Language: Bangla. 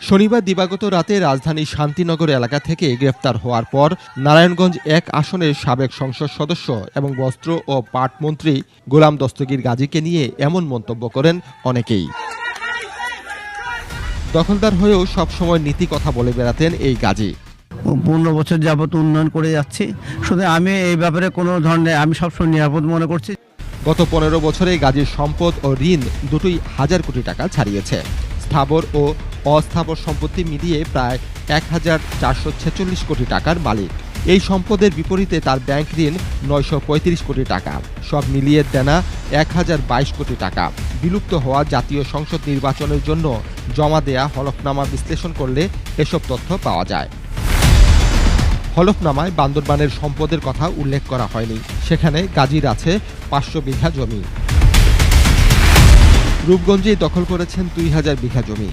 শনিবার দিবাগত রাতে রাজধানীর শান্তিনগর এলাকা থেকে গ্রেফতার হওয়ার পর নারায়ণগঞ্জ ১ আসনের সাবেক সংসদ সদস্য এবং বস্ত্র ও পাট মন্ত্রী গোলাম দস্তগীর গাজীকে নিয়ে এমন মন্তব্য করেন অনেকেই। দখলদার হয়েও সবসময় নীতি কথা বলে বেড়াতেন এই গাজী। 15 বছর যাবত উন্নয়ন করে যাচ্ছি, শুধু আমি এই ব্যাপারে কোনো ধরনের আমি সবসময় নিরাপদ মনে করছি। গত 15 বছরে গাজীর সম্পদ ও ঋণ দুটোই হাজার কোটি টাকা ছাড়িয়েছে। স্থাবর ও অস্থাবর সম্পত্তি মিলিয়ে প্রায় ১,৪৪৬ কোটি টাকার মালিক। এই সম্পদের বিপরীতে তার ব্যাংক ঋণ ৯৩৫ কোটি টাকা, সব মিলিয়ে দেনা ১,০২২ কোটি টাকা। বিলুপ্ত হওয়া জাতীয় সংসদ নির্বাচনের জন্য জমা দেয়া হলফনামা বিশ্লেষণ করলে এসব তথ্য পাওয়া যায়। হলফনামায় বান্দরবানের সম্পদের কথা উল্লেখ করা হয়নি। সেখানে গাজীর আছে ৫০০ বিঘা জমি। রূপগঞ্জেই দখল করেছেন ২,০০০ বিঘা জমি।